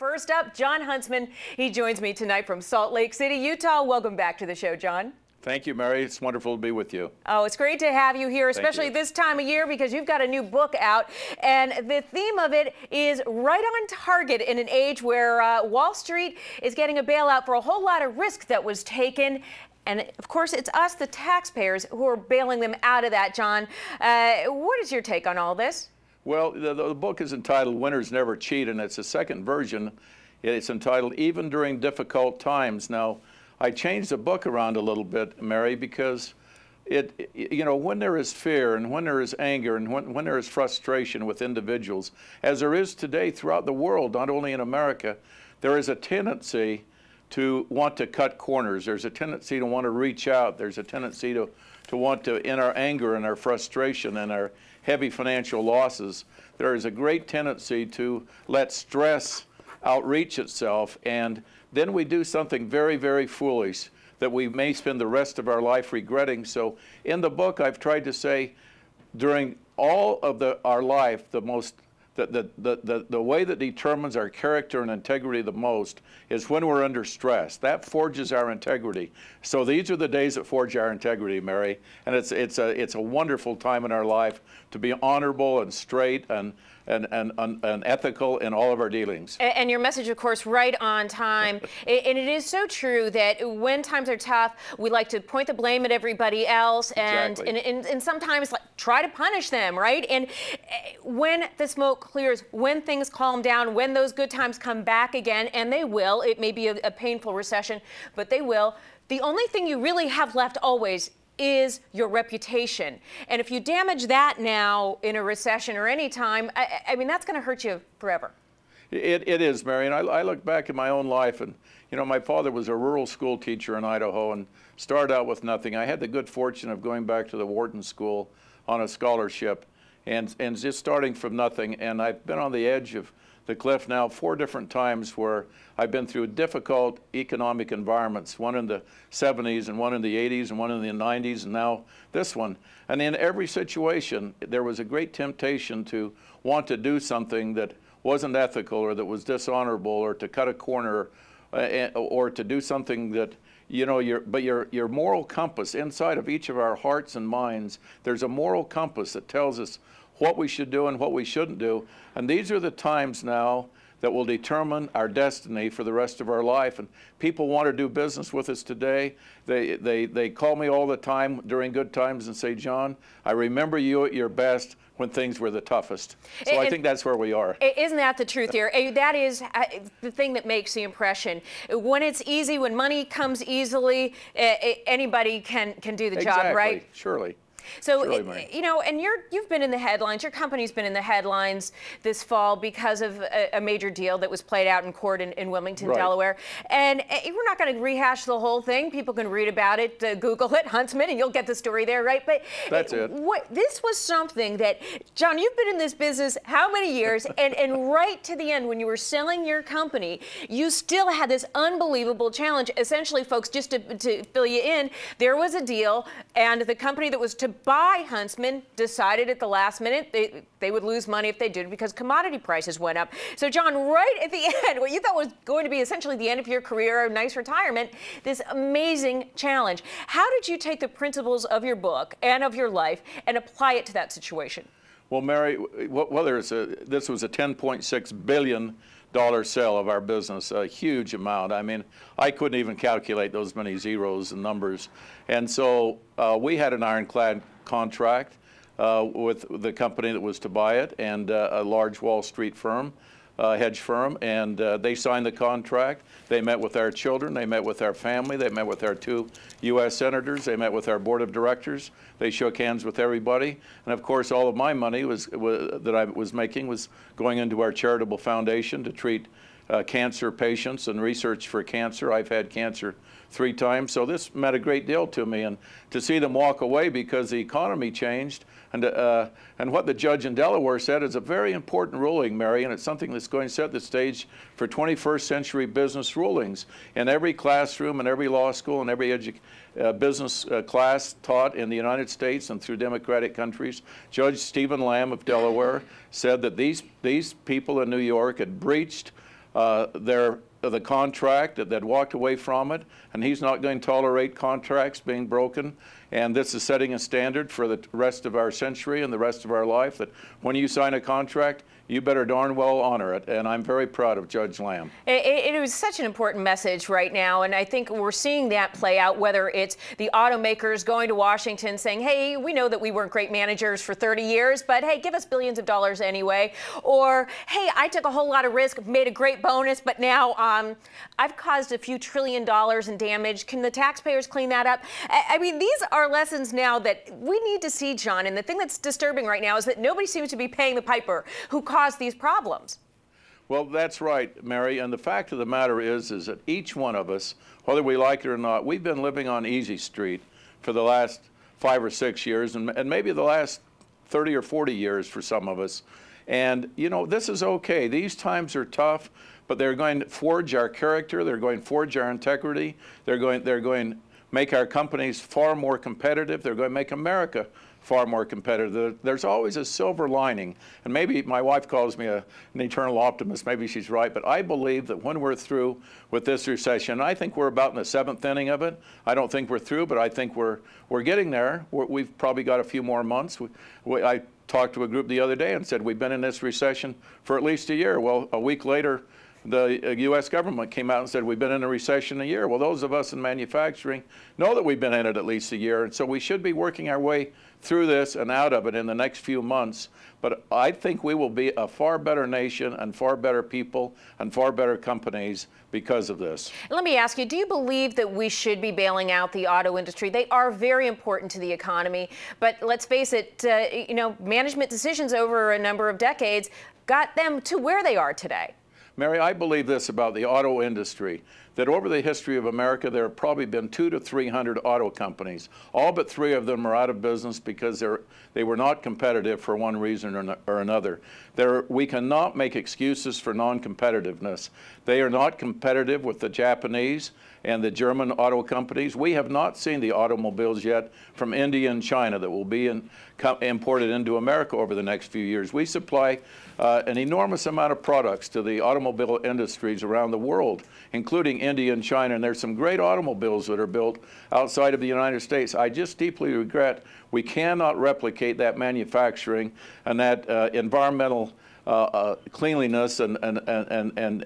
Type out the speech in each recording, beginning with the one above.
First up, John Huntsman. He joins me tonight from Salt Lake City, Utah. Welcome back to the show, John. Thank you, Mary. It's wonderful to be with you. Oh, it's great to have you here, especially this time of year, because you've got a new book out. And the theme of it is right on target in an age where Wall Street is getting a bailout for a whole lot of risk that was taken. And, of course, it's us, the taxpayers, who are bailing them out of that, John. What is your take on all this? Well, the book is entitled Winners Never Cheat, and it's a second version. It's entitled Even During Difficult Times. Now, I changed the book around a little bit, Mary, because when there is fear and when there is anger and when there is frustration with individuals, as there is today throughout the world, not only in America, there is a tendency to want to cut corners. There's a tendency to want to reach out. There's a tendency to want to, in our anger and our frustration and our heavy financial losses, there is a great tendency to let stress outreach itself, and then we do something very, very foolish that we may spend the rest of our life regretting. So in the book, I've tried to say, during all of our life, the way that determines our character and integrity the most is when we're under stress. That forges our integrity. So these are the days that forge our integrity, Mary. And it's a wonderful time in our life to be honorable and straight and ethical in all of our dealings. And your message, of course, right on time. And it is so true that when times are tough, we like to point the blame at everybody else and, exactly. and sometimes try to punish them, right? And when the smoke clears, when things calm down, when those good times come back again, and they will, it may be a painful recession, but they will, the only thing you really have left always is your reputation. And if you damage that now in a recession or any time, I mean, that's going to hurt you forever. It is, Mary. And I look back at my own life, and, my father was a rural school teacher in Idaho and started out with nothing. I had the good fortune of going back to the Wharton School on a scholarship and just starting from nothing. And I've been on the edge of the cliff now 4 different times where I've been through difficult economic environments, one in the 70s and one in the 80s and one in the 90s and now this one. And in every situation, there was a great temptation to want to do something that wasn't ethical or that was dishonorable or to cut a corner or to do something that, your moral compass inside of each of our hearts and minds, there's a moral compass that tells us what we should do and what we shouldn't do. And these are the times now that will determine our destiny for the rest of our life. And people want to do business with us today. They call me all the time during good times and say, John, I remember you at your best when things were the toughest. So I think that's where we are. Isn't that the truth here? That is the thing that makes the impression. When it's easy, when money comes easily, anybody can do the job, right? Surely. So, and you've been in the headlines. Your company's been in the headlines this fall because of a major deal that was played out in court in Wilmington, Delaware. And we're not going to rehash the whole thing. People can read about it, Google it, Huntsman, and you'll get the story there, right? But that's it. This was something that, John, you've been in this business how many years? and right to the end, when you were selling your company, you still had this unbelievable challenge. Essentially, folks, just to fill you in, there was a deal, and the company that was to buy Huntsman decided at the last minute they would lose money if they did because commodity prices went up. So, John, right at the end, what you thought was going to be essentially the end of your career, a nice retirement, this amazing challenge. How did you take the principles of your book and of your life and apply it to that situation? Well, Mary, this was a $10.6 billion sale of our business, a huge amount. I mean, I couldn't even calculate those many zeros and numbers. And so we had an ironclad contract with the company that was to buy it and a large Wall Street firm, hedge firm, and they signed the contract. They met with our children, they met with our family, they met with our 2 U.S. senators, they met with our board of directors, they shook hands with everybody, and of course all of my money that I was making was going into our charitable foundation to treat cancer patients and research for cancer. I've had cancer 3 times, so this meant a great deal to me, and to see them walk away because the economy changed, and what the judge in Delaware said is a very important ruling, Mary, and it's something that's going to set the stage for 21st century business rulings. In every classroom, in every law school, in every business class taught in the United States and through democratic countries, Judge Stephen Lamb of Delaware said that these people in New York had breached the contract, that walked away from it, and he's not going to tolerate contracts being broken. And this is setting a standard for the rest of our century and the rest of our life, that when you sign a contract, you better darn well honor it. And I'm very proud of Judge Lamb. It was such an important message right now, and I think we're seeing that play out, whether it's the automakers going to Washington saying, hey, we know that we weren't great managers for 30 years, but hey, give us billions of dollars anyway. Or, hey, I took a whole lot of risk, made a great bonus, but now I've caused a few $1 trillion in damage. Can the taxpayers clean that up? I mean, these are lessons now that we need to see, John. And the thing that's disturbing right now is that nobody seems to be paying the piper who caused these problems. Well, that's right, Mary. And the fact of the matter is that each one of us, whether we like it or not, we've been living on easy street for the last 5 or 6 years, and maybe the last 30 or 40 years for some of us. And, you know, this is okay. These times are tough, but they're going to forge our character. They're going to forge our integrity. They're going to make our companies far more competitive. They're going to make America far more competitive. There's always a silver lining. And maybe my wife calls me an eternal optimist. Maybe she's right. But I believe that when we're through with this recession, I think we're about in the 7th inning of it. I don't think we're through, but I think we're getting there. We've probably got a few more months. I talked to a group the other day and said we've been in this recession for at least a year. Well, a week later, the U.S. government came out and said we've been in a recession a year. Well, those of us in manufacturing know that we've been in it at least a year, and so we should be working our way through this and out of it in the next few months. But I think we will be a far better nation and far better people and far better companies because of this. Let me ask you, do you believe that we should be bailing out the auto industry? They are very important to the economy, but let's face it, you know, management decisions over a number of decades got them to where they are today. Mary, I believe this about the auto industry, that over the history of America, there have probably been 200 to 300 auto companies. All but 3 of them are out of business because they were not competitive for one reason or another. We cannot make excuses for non-competitiveness. They are not competitive with the Japanese and the German auto companies. We have not seen the automobiles yet from India and China that will be imported into America over the next few years. We supply an enormous amount of products to the automobile industries around the world, including India and China, and there's some great automobiles that are built outside of the United States. I just deeply regret we cannot replicate that manufacturing and that environmental cleanliness and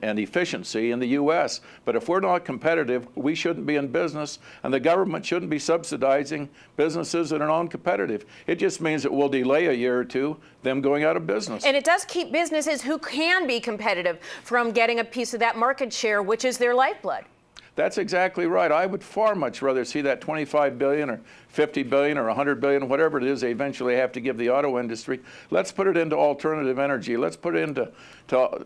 efficiency in the U.S. But if we're not competitive, we shouldn't be in business, and the government shouldn't be subsidizing businesses that are non-competitive. It just means it will delay a year or two them going out of business. And it does keep businesses who can be competitive from getting a piece of that market share, which is their lifeblood. That's exactly right. I would far much rather see that $25 billion or $50 billion or $100 billion, whatever it is they eventually have to give the auto industry. Let's put it into alternative energy. Let's put it into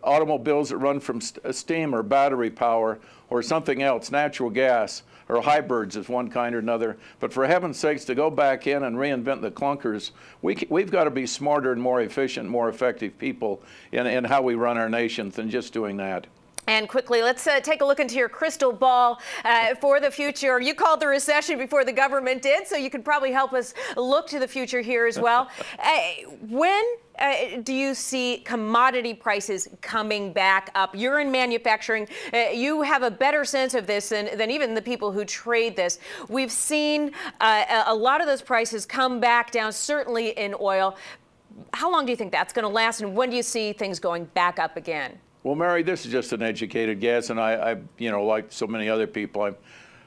automobiles that run from steam or battery power or something else, natural gas, or hybrids of one kind or another. But for heaven's sakes, to go back in and reinvent the clunkers, we've got to be smarter and more efficient, more effective people in how we run our nation than just doing that. And quickly, let's take a look into your crystal ball for the future. You called the recession before the government did, so you could probably help us look to the future here as well. When do you see commodity prices coming back up? You're in manufacturing. You have a better sense of this than even the people who trade this. We've seen a lot of those prices come back down, certainly in oil. How long do you think that's going to last, and when do you see things going back up again? Well, Mary, this is just an educated guess, and I you know, like so many other people,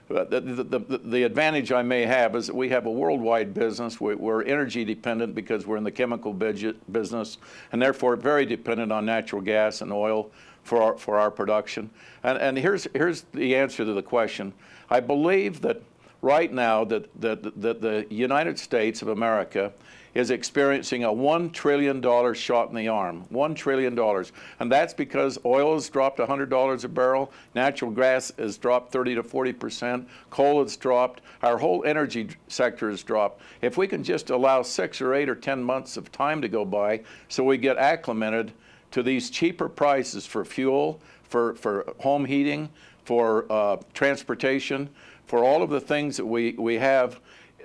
the advantage I may have is that we have a worldwide business. We're energy dependent because we're in the chemical business, and therefore very dependent on natural gas and oil for our production. And here's the answer to the question. I believe that right now that the United States of America is experiencing a $1 trillion shot in the arm, $1 trillion. And that's because oil has dropped $100 a barrel, natural gas has dropped 30 to 40%, coal has dropped, our whole energy sector has dropped. If we can just allow 6 or 8 or 10 months of time to go by so we get acclimated to these cheaper prices for fuel, for home heating, for transportation, for all of the things that we have,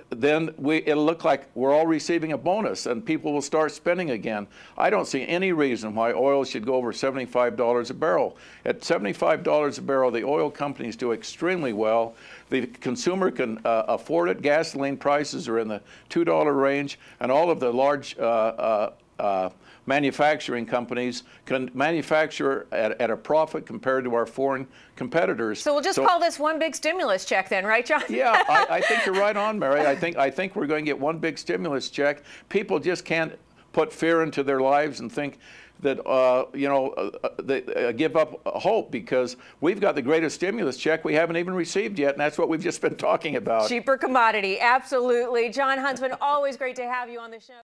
then it'll look like we're all receiving a bonus and people will start spending again. I don't see any reason why oil should go over $75 a barrel. At $75 a barrel, the oil companies do extremely well. The consumer can afford it. Gasoline prices are in the $2 range, and all of the large manufacturing companies can manufacture at a profit compared to our foreign competitors. So we'll just call this one big stimulus check then, right, John? Yeah, I think you're right on, Mary. I think we're going to get one big stimulus check. People just can't put fear into their lives and think that, they give up hope, because we've got the greatest stimulus check we haven't even received yet, and that's what we've just been talking about. Cheaper commodity, absolutely. John Huntsman, always great to have you on the show.